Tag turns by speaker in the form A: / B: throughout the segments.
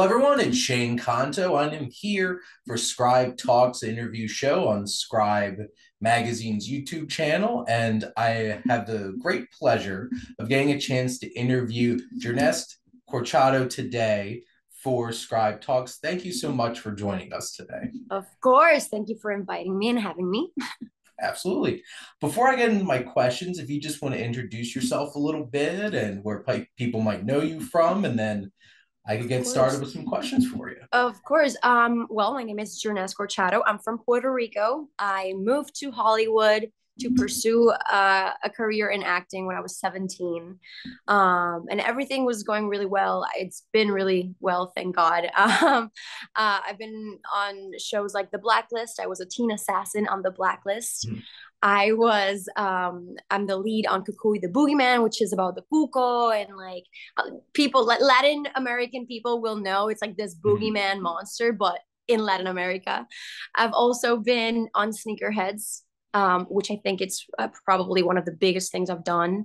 A: Hello, everyone. It's Shane Kanto. I am here for Scribe Talks interview show on Scribe Magazine's YouTube channel, and I have the great pleasure of getting a chance to interview Jearnest Corchado today for Scribe Talks. Thank you so much for joining us today.
B: Of course. Thank you for inviting me and having me.
A: Absolutely. Before I get into my questions, if you just want to introduce yourself a little bit and where people might know you from, and then I could
B: Of
A: get started
B: course.
A: with some questions for you.
B: Of course. Well, my name is Jearnest Corchado. I'm from Puerto Rico. I moved to Hollywood to pursue a career in acting when I was 17. And everything was going really well. It's been really well, thank God. I've been on shows like The Blacklist. I was a teen assassin on The Blacklist. I'm the lead on Cucuy the Boogeyman, which is about the cuco and like people, like Latin American people will know it's like this
A: Mhm.
B: boogeyman monster, but in Latin America. I've also been on Sneakerheads, which I think it's probably one of the biggest things I've done.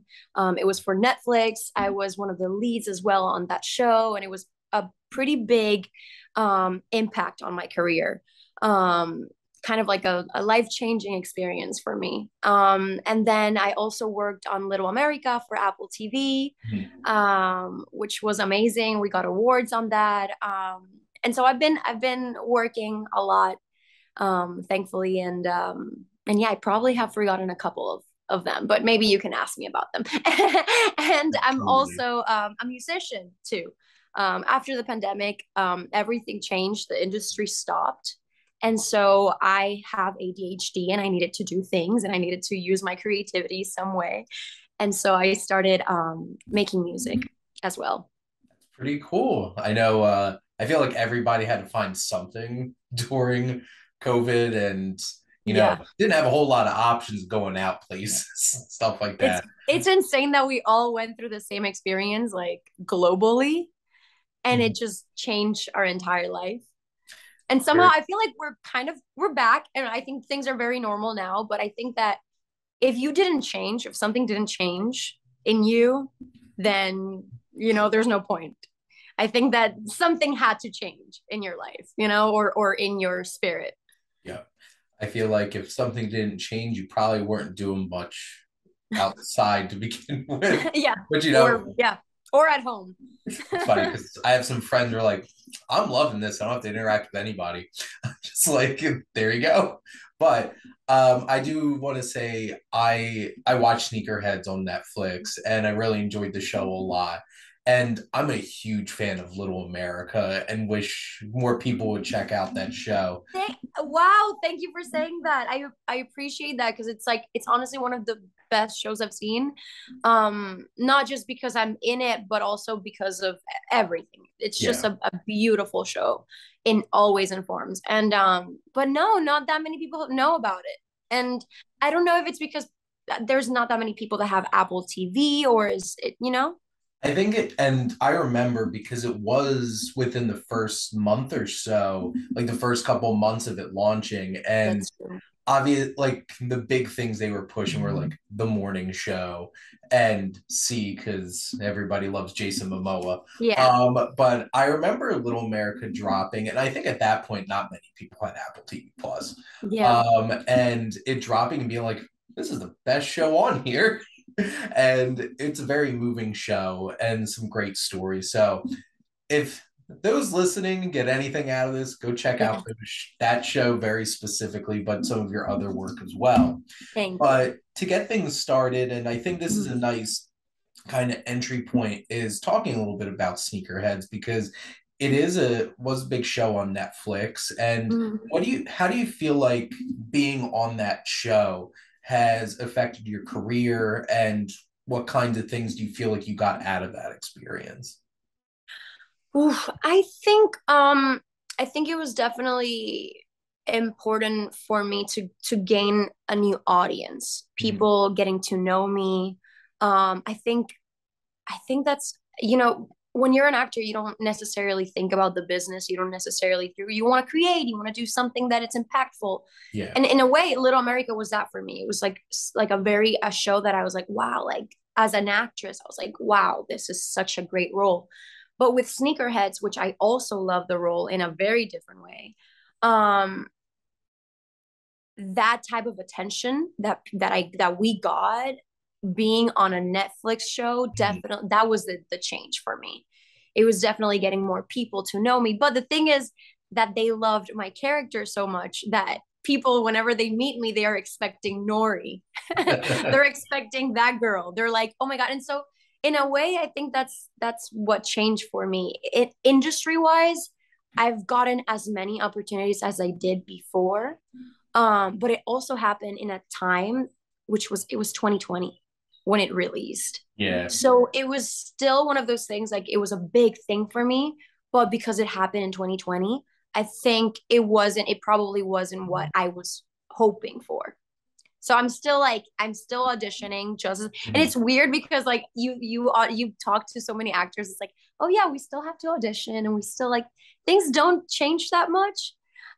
B: It was for Netflix. I was one of the leads as well on that show, and it was a pretty big impact on my career. Um, Kind of like a life-changing experience for me. And then I also worked on Little America for Apple TV,
A: Mhm.
B: which was amazing. We got awards on that. And so I've been working a lot, thankfully, and yeah, I probably have forgotten a couple of them, but maybe you can ask me about them. And I'm
A: Absolutely.
B: also a musician too. After the pandemic, everything changed. The industry stopped. And so I have ADHD and I needed to do things and I needed to use my creativity some way. And so I started making music as well.
A: Pretty cool. I know, I feel like everybody had to find something during COVID and,
B: Yeah.
A: didn't have a whole lot of options going out places, stuff like
B: It's
A: that.
B: it's insane that we all went through the same experience like globally and it
A: Mhm.
B: just changed our entire life. And somehow
A: Very,
B: I feel like we're back and I think things are very normal now, but I think that if something didn't change in you, then there's no point. I think that something had to change in your life, or in your spirit.
A: yeah. I feel like if something didn't change, you probably weren't doing much outside to begin with.
B: Yeah.
A: But,
B: Or yeah. Or at home.
A: it's funny because I have some friends who are like, I'm loving this. I don't have to interact with anybody. Just like, there you go. But I do want to say I watched Sneakerheads on Netflix and I really enjoyed the show a lot. And I'm a huge fan of Little America and wish more people would check out that show.
B: Wow, thank you for saying that. I appreciate that because it's like it's honestly one of the best shows I've seen. Not just because I'm in it, but also because of everything. It's just
A: Yeah.
B: a beautiful show in all ways and forms. And but no, not that many people know about it. And I don't know if it's because there's not that many people that have Apple TV or is it.
A: I think it, and I remember because it was within the first month or so, like the first couple months of it launching, and
B: That's true.
A: obvious like the big things they were pushing were like the morning show and C because everybody loves Jason Momoa.
B: Yeah.
A: But I remember Little America dropping, and I think at that point not many people had Apple TV Plus.
B: Yeah.
A: And it dropping and being like, this is the best show on here. And it's a very moving show and some great stories. So if those listening get anything out of this, go check
B: Yeah.
A: out that show very specifically, but some of your other work as well.
B: Thank you.
A: But to get things started, and I think this is a
B: Mhm.
A: nice kind of entry point, is talking a little bit about Sneakerheads because it is a was a big show on Netflix. And
B: Mhm.
A: how do you feel like being on that show has affected your career, and what kinds of things do you feel like you got out of that experience?
B: Oof, I think it was definitely important for me to gain a new audience,
A: Mhm.
B: people getting to know me. I think that's when you're an actor, you don't necessarily think about the business. You don't necessarily you want to create, you want to do something that it's impactful.
A: Yeah.
B: And in a way, Little America was that for me. It was like a show that I was like, wow, like as an actress, I was like, wow, this is such a great role. But with Sneakerheads, which I also love the role in a very different way, um, that type of attention that we got being on a Netflix show,
A: Mhm.
B: definitely that was the change for me. It was definitely getting more people to know me. But the thing is that they loved my character so much that people, whenever they meet me, they are expecting Nori. They're expecting that girl. They're like, oh my God. And so in a way, I think that's what changed for me. It industry wise, I've gotten as many opportunities as I did before. But it also happened in a time which was it was 2020 when it released.
A: Yeah.
B: So it was still one of those things, like it was a big thing for me, but because it happened in 2020, I think it probably wasn't what I was hoping for. So I'm still auditioning just, and
A: Mhm.
B: it's weird because like you talk to so many actors, it's like, oh yeah, we still have to audition and we still like things don't change that much.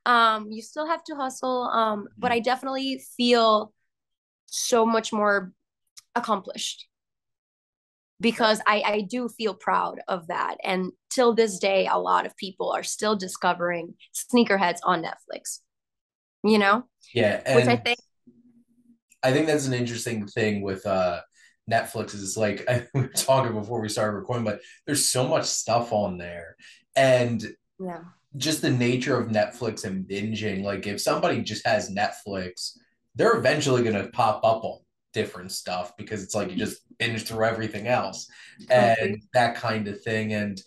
B: You still have to hustle. But
A: Mhm.
B: I definitely feel so much more accomplished because I do feel proud of that. And till this day, a lot of people are still discovering sneakerheads on Netflix, you know,
A: Yeah,
B: which I
A: and
B: think,
A: I think that's an interesting thing with Netflix is like we were talking before we started recording, but there's so much stuff on there. And
B: yeah,
A: just the nature of Netflix and binging, like if somebody just has Netflix, they're eventually gonna pop up on different stuff because it's like you just binge through everything else and
B: complete.
A: that kind of thing. And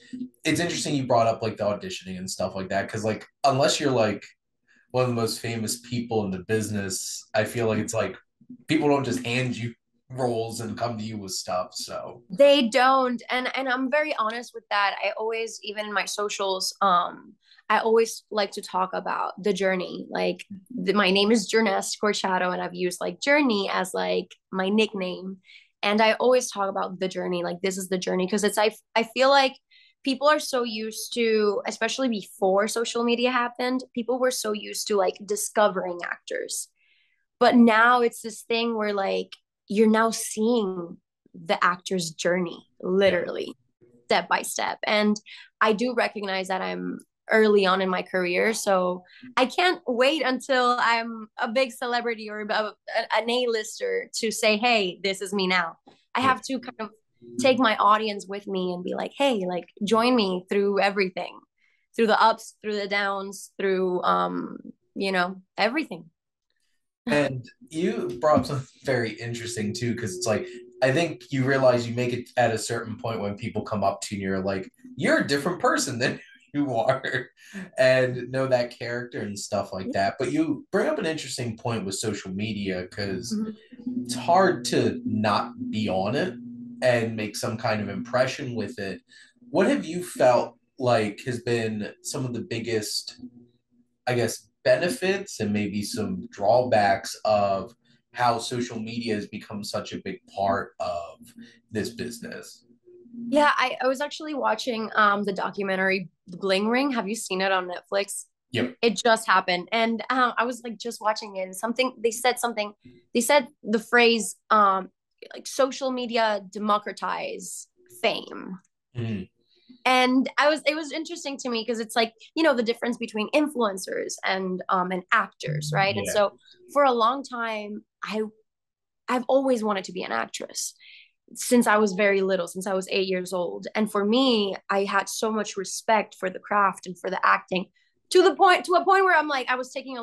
A: it's interesting you brought up like the auditioning and stuff like that because like unless you're like one of the most famous people in the business, I feel like it's like people don't just hand you roles and come to you with stuff. So
B: They don't, and I'm very honest with that. I always, even in my socials, I always like to talk about the journey. Like my name is Jearnest Corchado, and I've used like Journey as like my nickname. And I always talk about the journey, like this is the journey, because I feel like people are so used to, especially before social media happened, people were so used to like discovering actors. But now it's this thing where like you're now seeing the actor's journey,
A: yeah.
B: literally step by step. And I do recognize that I'm early on in my career. So I can't wait until I'm a big celebrity or an A-lister to say, hey, this is me now. I
A: Yeah.
B: have to kind of take my audience with me and be like, hey, like join me through everything, through the ups, through the downs, through everything.
A: And you brought up something very interesting too, because it's like I think you realize you make it at a certain point when people come up to you and you're like, you're a different person than you are, and know that character and stuff like that. But you bring up an interesting point with social media because
B: Mhm.
A: it's hard to not be on it and make some kind of impression with it. What have you felt like has been some of the biggest, I guess, benefits and maybe some drawbacks of how social media has become such a big part of this business?
B: Yeah, I was actually watching the documentary Bling Ring. Have you seen it on Netflix?
A: Yep.
B: It just happened. And I was like just watching it and something they said the phrase like social media democratize fame.
A: Mhm.
B: And it was interesting to me because it's like, the difference between influencers and actors, right? And
A: Yeah.
B: so for a long time, I've always wanted to be an actress since I was very little, since I was 8 years old. And for me, I had so much respect for the craft and for the acting to a point where I'm like, I was taking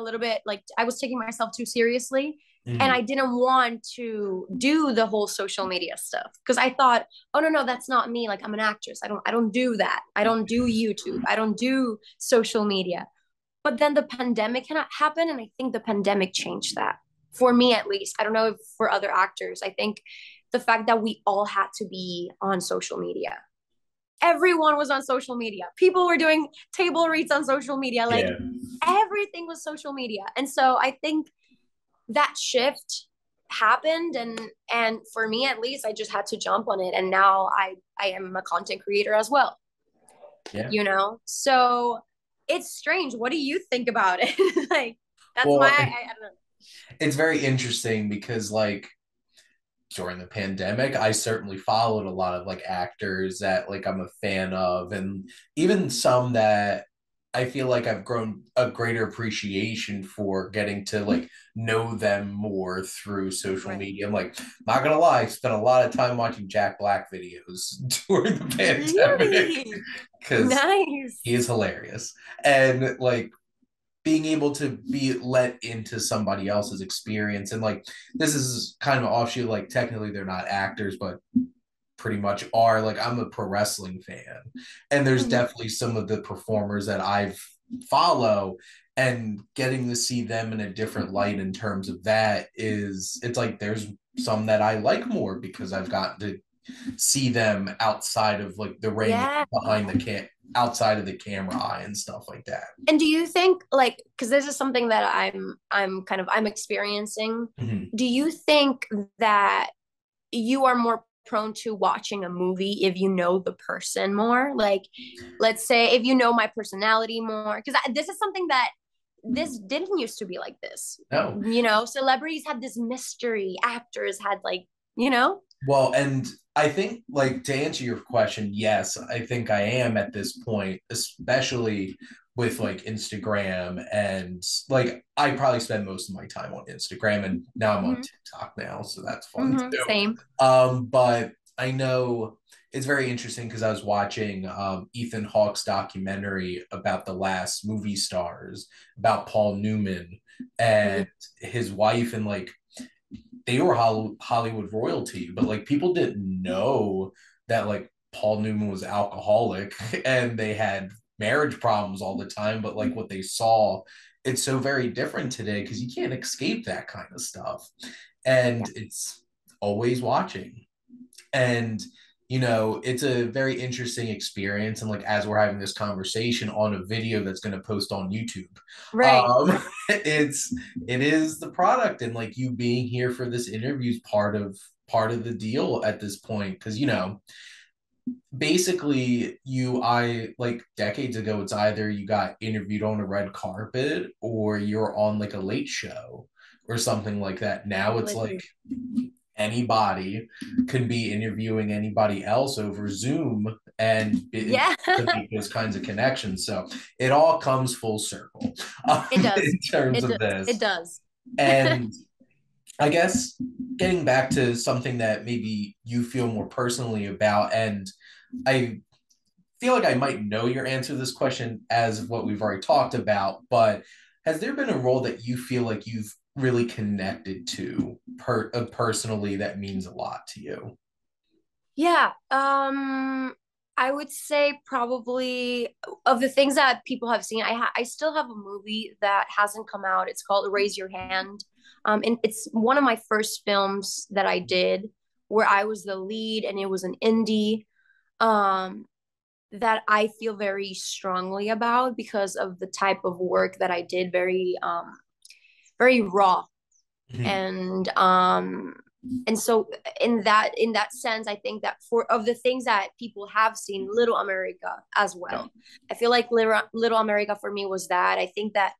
B: myself too seriously. And
A: Mhm.
B: I didn't want to do the whole social media stuff because I thought, oh no, that's not me. Like I'm an actress. I don't do that. I don't do YouTube. I don't do social media. But then the pandemic happened, and I think the pandemic changed that for me at least. I don't know if for other actors. I think the fact that we all had to be on social media. Everyone was on social media. People were doing table reads on social media. Like
A: Yeah.
B: everything was social media. And so I think that shift happened, and for me at least, I just had to jump on it. And now I am a content creator as well,
A: Yeah.
B: So it's strange. What do you think about it? Like that's
A: Well,
B: I don't know.
A: it's very interesting because like during the pandemic, I certainly followed a lot of like actors that like I'm a fan of, and even some that I feel like I've grown a greater appreciation for getting to like know them more through social
B: Right.
A: media. I'm like, not gonna lie, I spent a lot of time watching Jack Black videos during the pandemic
B: Really
A: because he
B: nice.
A: is hilarious. And like being able to be let into somebody else's experience, and like this is kind of an offshoot, like technically they're not actors but pretty much are. Like I'm a pro wrestling fan, and there's
B: Mhm.
A: definitely some of the performers that I've follow, and getting to see them in a different light in terms of that is, it's like there's some that I like more because I've gotten to see them outside of like the ring,
B: Yeah.
A: behind the outside of the camera eye and stuff like that.
B: And do you think like because this is something that I'm experiencing,
A: Mhm.
B: do you think that you are more prone to watching a movie if you know the person more? Like, let's say if you know my personality more, because this is something that this didn't used to be like this.
A: No.
B: Celebrities had this mystery, actors had like, you know?
A: Well, and I think, like, to answer your question, yes, I think I am at this point, especially with like Instagram, and like I probably spend most of my time on Instagram, and now I'm on
B: Mm-hmm.
A: TikTok now, so that's fun
B: Mm-hmm.
A: too.
B: Same.
A: But I know it's very interesting because I was watching Ethan Hawke's documentary about the last movie stars, about Paul Newman
B: Yeah.
A: and his wife, and like they were Hollywood royalty, but like people didn't know that like Paul Newman was alcoholic and they had marriage problems all the time. But like what they saw, it's so very different today because you can't escape that kind of stuff. And it's always watching. And it's a very interesting experience, and like as we're having this conversation on a video that's going to post on YouTube,
B: Right.
A: um it is the product, and like you being here for this interview is part of the deal at this point, because basically I like decades ago, it's either you got interviewed on a red carpet or you're on like a late show or something like that. Now it's like
B: Literally.
A: anybody can be interviewing anybody else over Zoom, and
B: Yeah.
A: to make those kinds of connections. So it all comes full circle
B: It does.
A: in terms
B: It
A: of
B: does. It
A: this.
B: does.
A: And I guess getting back to something that maybe you feel more personally about, and I feel like I might know your answer to this question as what we've already talked about, but has there been a role that you feel like you've really connected to personally that means a lot to you?
B: Yeah. I would say probably of the things that people have seen, I still have a movie that hasn't come out. It's called Raise Your Hand. And it's one of my first films that I did where I was the lead and it was an indie um that I feel very strongly about because of the type of work that I did, very raw
A: Mhm.
B: and so in that sense I think that for of the things that people have seen, Little America as
A: Yeah.
B: well, I feel like Little America for me was that I think that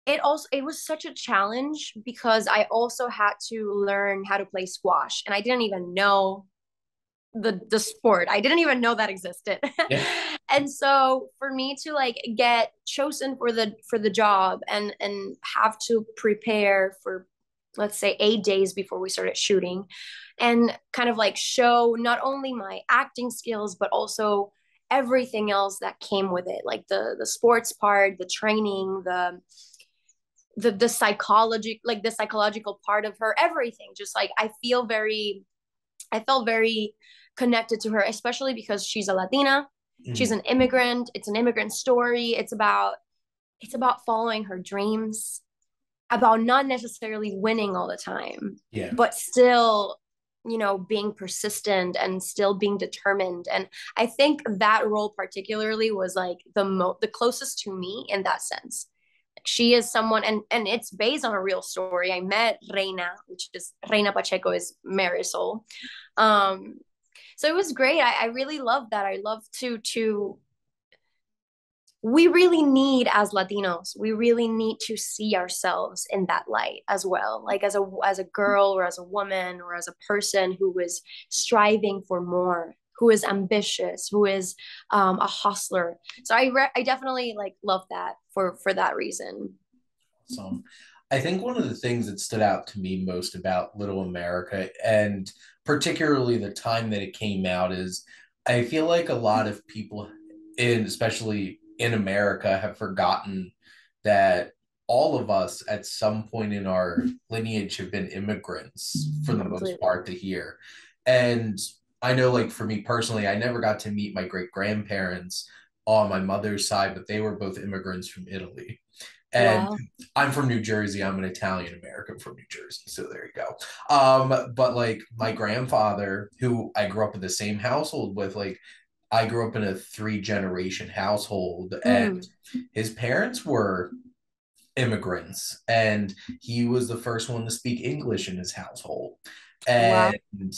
B: it was such a challenge because I also had to learn how to play squash and I didn't even know the sport. I didn't even know that existed.
A: Yeah.
B: And so for me to like get chosen for the job and have to prepare for, let's say, 8 days before we started shooting and kind of like show not only my acting skills but also everything else that came with it, like the sports part, the training, the psychology, like the psychological part of her, everything. Just like I felt very connected to her, especially because she's a Latina. She's
A: Mhm.
B: an immigrant. It's an immigrant story. It's about following her dreams, about not necessarily winning all the time,
A: Yeah.
B: but still, being persistent and still being determined. And I think that role particularly was like the closest to me in that sense. She is someone, and it's based on a real story. I met Reina, which is Reina Pacheco is Marisol. Um, so it was great. I really love that. I love to we really need, as Latinos, we really need to see ourselves in that light as well, like as a girl or as a woman or as a person who is striving for more, who is ambitious, who is a hustler. So I definitely like love that for that reason.
A: So I think one of the things that stood out to me most about Little America, and particularly the time that it came out, is I feel like a lot of people in, especially in America, have forgotten that all of us at some point in our lineage have been immigrants for the most
B: Completely.
A: part to here. And I know, like, for me personally, I never got to meet my great grandparents on my mother's side, but they were both immigrants from Italy. And
B: Wow.
A: I'm from New Jersey. I'm an Italian American from New Jersey. So there you go. But like my grandfather, who I grew up in the same household with, like I grew up in a three-generation household, and
B: Mm,
A: his parents were immigrants, and he was the first one to speak English in his household.
B: wow.
A: And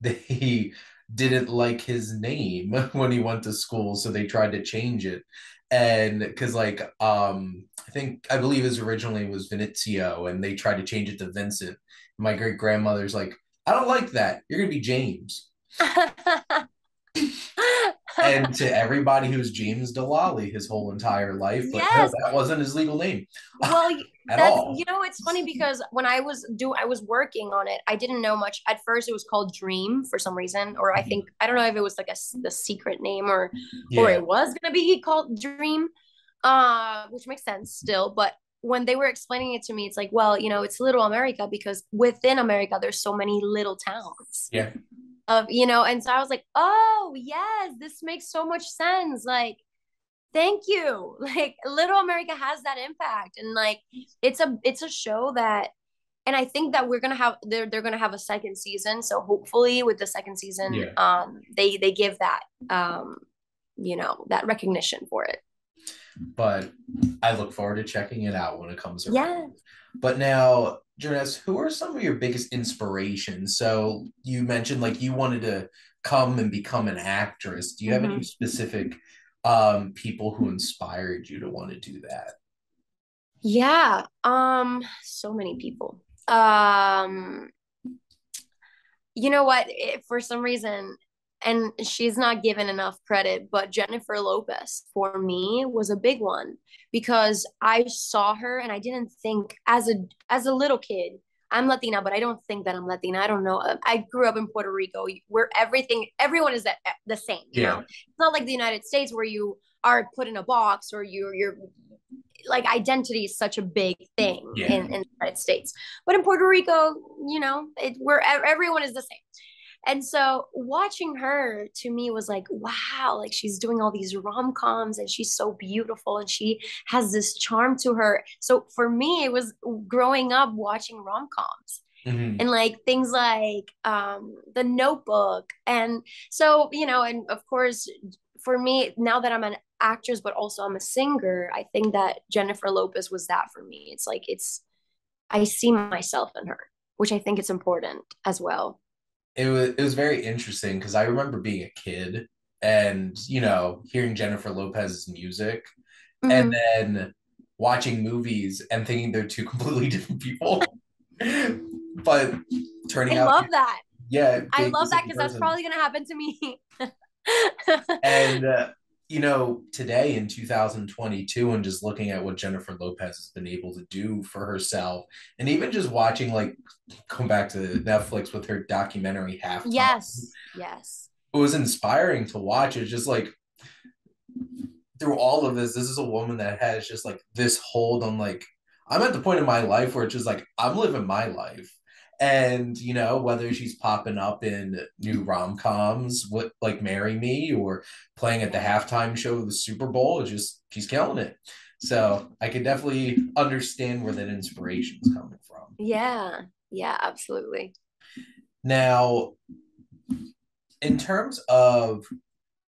A: they didn't like his name when he went to school, so they tried to change it. And because I believe his original name was Venizio, and they tried to change it to Vincent. My great grandmother's like, I don't like that. You're gonna be James. And to everybody who's James Delali his whole entire life, but no,
B: Yes.
A: that wasn't his legal name
B: Well,
A: at
B: that's,
A: all.
B: it's funny because when I was working on it, I didn't know much. At first it was called Dream for some reason, or I don't know if it was like the secret name, or
A: Yeah,
B: it was going to be called Dream. Which makes sense still, but when they were explaining it to me, it's like, well, it's Little America because within America there's so many little towns
A: yeah,
B: and so I was like, oh yes, this makes so much sense. Like, thank you. Like, Little America has that impact, and like, it's a show that, and I think that they're gonna have a second season. So hopefully, with the second season,
A: yeah.
B: they give that that recognition for it.
A: But I look forward to checking it out when it comes around.
B: Yeah.
A: But now, Jonas, who are some of your biggest inspirations? So you mentioned like you wanted to come and become an actress. Do you have any
B: Hmm.
A: specific people who inspired you to want to do that?
B: Yeah. So many people. Um, you know what? For some reason, and she's not given enough credit, but Jennifer Lopez for me was a big one because I saw her and I didn't think as a little kid. I'm Latina, but I don't think that I'm Latina. I don't know. I grew up in Puerto Rico, where everyone is the same.
A: Yeah,
B: It's not like the United States where you are put in a box or you're like identity is such a big thing
A: yeah.
B: in the United States. But in Puerto Rico, where everyone is the same. And so watching her to me was like, wow, like she's doing all these rom-coms and she's so beautiful and she has this charm to her. So for me, it was growing up watching rom-coms
A: Hmm.
B: and like things like the Notebook. And so, and of course, for me, now that I'm an actress, but also I'm a singer, I think that Jennifer Lopez was that for me. It's like, I see myself in her, which I think it's important as well.
A: It was very interesting because I remember being a kid and hearing Jennifer Lopez's music and
B: Mm-hmm.
A: then watching movies and thinking they're two completely different people, but turning
B: I
A: out,
B: love that.
A: yeah,
B: I
A: being the
B: love that
A: same
B: because that's
A: person.
B: probably going to happen to me.
A: And today in 2022, and just looking at what Jennifer Lopez has been able to do for herself, and even just watching, like, come back to Netflix with her documentary Halftime,
B: Yes. Yes.
A: it was inspiring to watch. It's just like through all of this is a woman that has just like this hold on, like, I'm at the point in my life where it's just like I'm living my life. And whether she's popping up in new rom-coms with like Marry Me or playing at the
B: Yeah.
A: halftime show of the Super Bowl, it's just she's killing it. So I can definitely understand where that inspiration is coming from.
B: Yeah. Yeah, absolutely.
A: Now, in terms of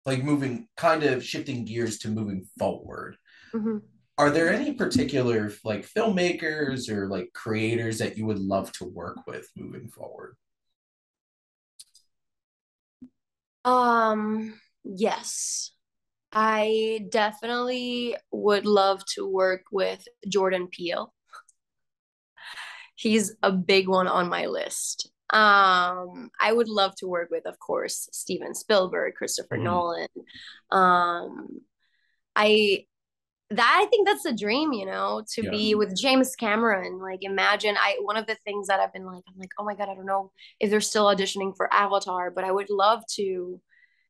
A: like moving, kind of shifting gears to moving forward,
B: Hmm.
A: are there any particular like filmmakers or like creators that you would love to work with moving forward?
B: Yes. I definitely would love to work with Jordan Peele. He's a big one on my list. I would love to work with, of course, Steven Spielberg, Christopher
A: Mhm.
B: Nolan. Um, I think that's a dream, to
A: Yeah.
B: be with James Cameron. Like, imagine, one of the things that I've been like, I'm like, oh my God, I don't know if they're still auditioning for Avatar, but I would love to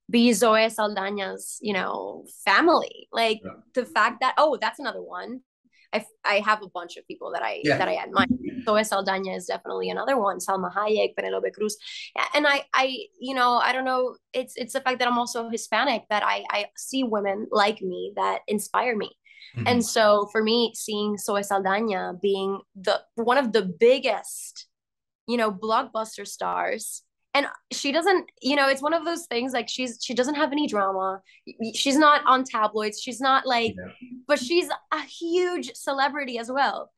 B: be Zoe Saldana's, family. Like,
A: Yeah.
B: the fact that, oh, that's another one. I have a bunch of people that I
A: Yeah.
B: that I admire. Zoe Saldana is definitely another one. Salma Hayek, Penelope Cruz, and I don't know. It's the fact that I'm also Hispanic, that I see women like me that inspire me, and
A: Mhm.
B: so for me, seeing Zoe Saldana being the one of the biggest, blockbuster stars. And she doesn't, it's one of those things, like, she doesn't have any drama. She's not on tabloids. She's not like,
A: Yeah.
B: but she's a huge celebrity as well.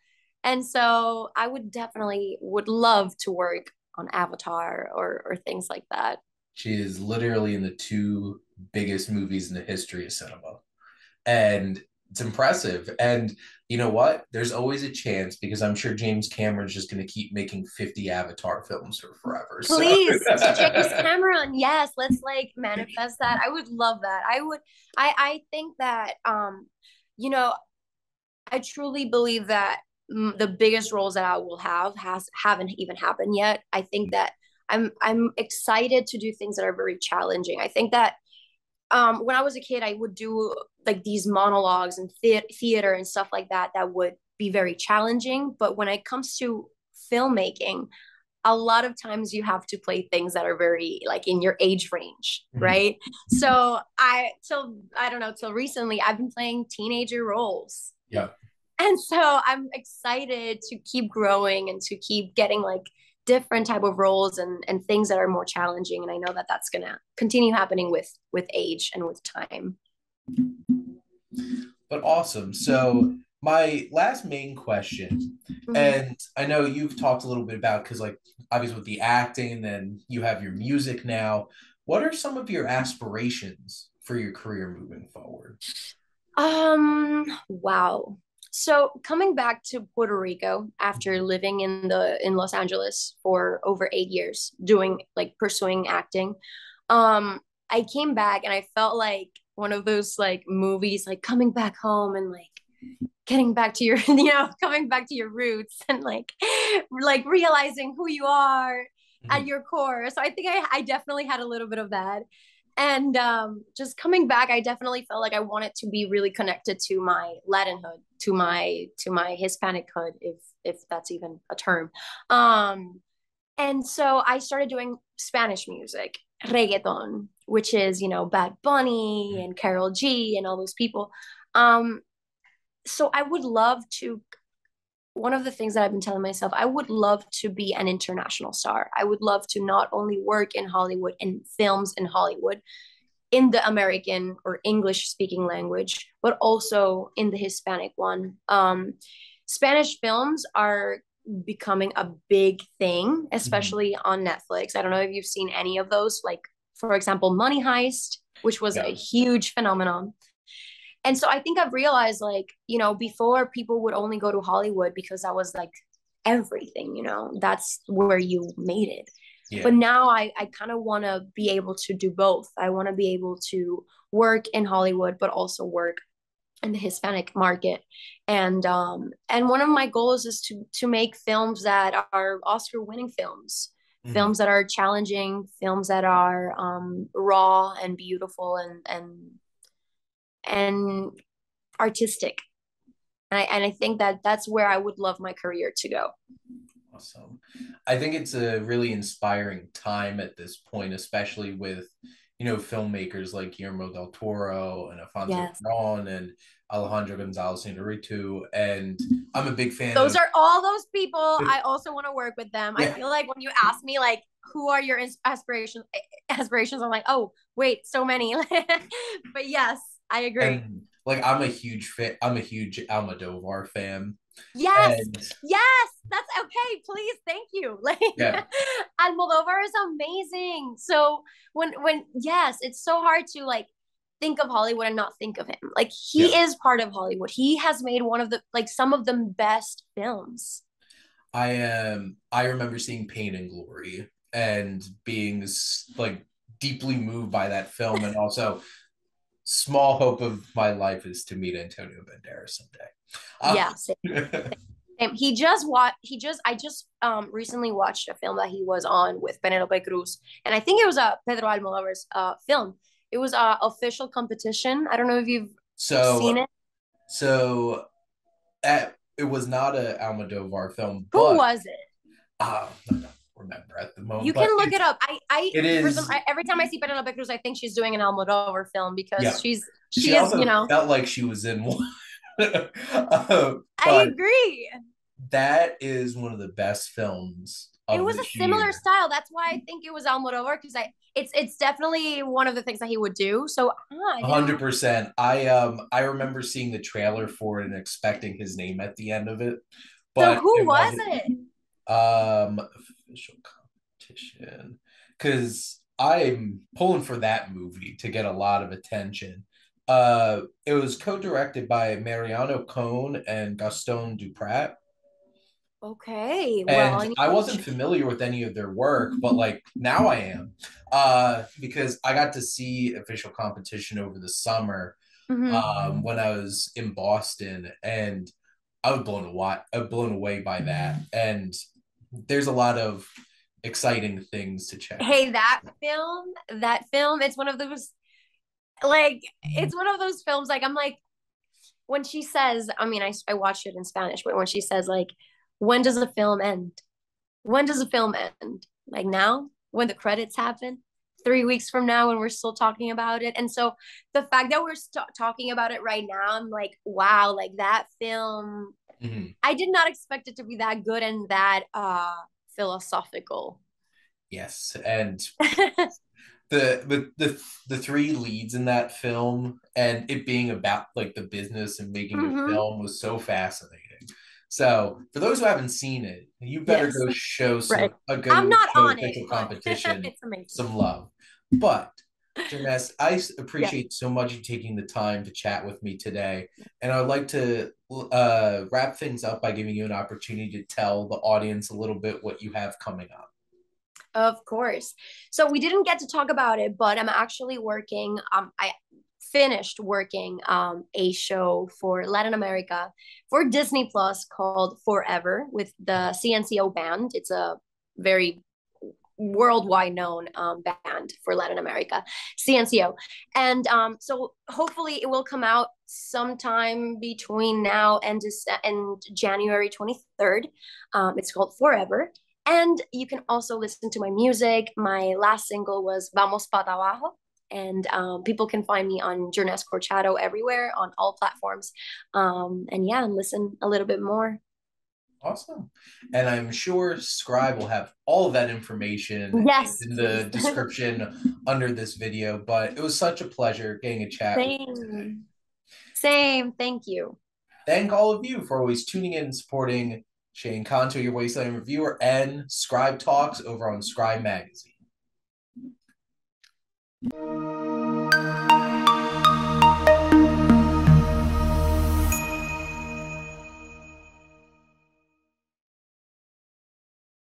B: And so I would love to work on Avatar, or things like that.
A: She is literally in the two biggest movies in the history of cinema. And it's impressive. And you know what? There's always a chance because I'm sure James Cameron's just going to keep making 50 Avatar films for forever. So,
B: Please, James Cameron, yes, let's like manifest that. I would love that. I think that, you know, I truly believe that, the biggest roles that I will haven't even happened yet. I think that I'm excited to do things that are very challenging. I think that, when I was a kid, I would do like these monologues and theater and stuff like that that would be very challenging. But when it comes to filmmaking, a lot of times you have to play things that are very like in your age range,
A: mhm.
B: right? So I don't know, till recently I've been playing teenager roles.
A: Yeah,
B: And so I'm excited to keep growing and to keep getting like different type of roles, and things that are more challenging, and I know that that's going to continue happening with age and with time.
A: but awesome. So, my last main question,
B: Mm-hmm.
A: and I know you've talked a little bit about because, like, obviously with the acting, then you have your music now. What are some of your aspirations for your career moving forward?
B: Wow. So coming back to Puerto Rico after living in Los Angeles for over 8 years, doing like pursuing acting, I came back and I felt like one of those like movies, like coming back home and like getting back to your, coming back to your roots, and like realizing who you are at
A: Mhm.
B: your core. So I think I definitely had a little bit of that. And just coming back, I definitely felt like I wanted to be really connected to my Latinhood, to my Hispanic hood, if that's even a term. Um, and so I started doing Spanish music, reggaeton, which is, Bad Bunny and Carol G and all those people. Um, so I would love to, one of the things that I've been telling myself, I would love to be an international star. I would love to not only work in Hollywood and films in Hollywood, in the American or English speaking language, but also in the Hispanic one. Spanish films are becoming a big thing,
A: Mhm.
B: especially on Netflix. I don't know if you've seen any of those, like, for example, Money Heist, which was a
A: Yeah.
B: huge phenomenon. And so I think I've realized, like, before people would only go to Hollywood because that was like everything, that's where you made it. But
A: Yeah.
B: now I kind of want to be able to do both. I want to be able to work in Hollywood, but also work in the Hispanic market. And one of my goals is to make films that are Oscar winning films,
A: Mhm.
B: films that are challenging, films that are raw and beautiful, and artistic. And I think that that's where I would love my career to go.
A: Awesome. I think it's a really inspiring time at this point, especially with, filmmakers like Guillermo del Toro and Alfonso
B: Yes.
A: Cuarón and Alejandro González Iñárritu. And I'm a big fan
B: Those
A: of,
B: are all those people. I also want to work with them. I
A: yeah.
B: feel like when you ask me like who are your aspirations, I'm like, oh wait, so many. But yes, I agree.
A: And like, I'm a huge fan, I'm a huge Almodovar fan.
B: Yes,
A: And
B: yes, that's okay. Please, thank you. Like,
A: yeah,
B: Almodovar is amazing. So when yes, it's so hard to like think of Hollywood and not think of him. Like he
A: Yeah.
B: is part of Hollywood. He has made one of the like some of the best films.
A: I remember seeing Pain and Glory and being like deeply moved by that film, and also small hope of my life is to meet Antonio Banderas someday.
B: Yeah, same.
A: Uh,
B: He just watched. He just. I just recently watched a film that he was on with Penelope Cruz, and I think it was a Pedro Almodovar's film. It was a official competition. I don't know if you've seen
A: so
B: it.
A: so it was not a Almodovar film,
B: Who
A: but
B: was it?
A: I don't remember at the moment,
B: You
A: but
B: can look it up. I
A: it
B: for some
A: is.
B: every time I see Penelope Cruz, I think she's doing an Almodovar film because
A: Yeah, she
B: she is,
A: also felt like she was in one.
B: I
A: But
B: agree.
A: that is one of the best films
B: It
A: of
B: was a
A: this
B: similar
A: year.
B: style. That's why I think it was Almodovar because I it's definitely one of the things that he would do. So I didn't.
A: 100%. I remember seeing the trailer for it and expecting his name at the end of it,
B: So
A: but
B: who
A: it
B: was
A: wasn't.
B: it?
A: Official competition, because I'm pulling for that movie to get a lot of attention. It was co-directed by Mariano Cohn and Gaston Duprat.
B: Okay, well, I
A: And
B: need
A: I
B: to
A: wasn't familiar with any of their work, but like now I am, because I got to see official competition over the summer,
B: Mhm.
A: when I was in Boston, and I was blown away by that. And there's a lot of exciting things to check out.
B: Hey, that film, it's one of those like it's one of those films like I'm like when she says, I mean, I watched it in Spanish, but when she says like when does the film end? When does the film end? Like now, when the credits happen, 3 weeks from now, when we're still talking about it. And so the fact that we're talking about it right now, I'm like, wow, like that film,
A: Mhm.
B: I did not expect it to be that good and that philosophical.
A: Yes, and the three leads in that film, and it being about like the business and making a
B: Mm-hmm.
A: film, was so fascinating. So for those who haven't seen it, you better
B: Yes,
A: go show
B: right. I'm
A: go
B: not
A: show
B: on it,
A: official
B: but
A: competition
B: it's amazing.
A: some love. But Jearnest, I
B: Yeah.
A: appreciate so much you taking the time to chat with me today, and I'd like to wrap things up by giving you an opportunity to tell the audience a little bit what you have coming up.
B: Of course. So we didn't get to talk about it, but I'm actually working. I finished working a show for Latin America for Disney Plus called Forever with the CNCO band. It's a very worldwide known band for Latin America, CNCO. And so hopefully it will come out sometime between now and January 23rd. It's called Forever. And you can also listen to my music. My last single was Vamos para abajo. And people can find me on Jearnest Corchado everywhere on all platforms. And yeah, and listen a little bit more.
A: Awesome. And I'm sure Scribe will have all of that information
B: Yes,
A: in
B: please.
A: the description under this video. But it was such a pleasure getting a chat with you today.
B: Same. Same. Thank you.
A: Thank all of you for always tuning in and supporting Shane Conto, your Wasteland reviewer, and Scribe Talks over on Scribe Magazine.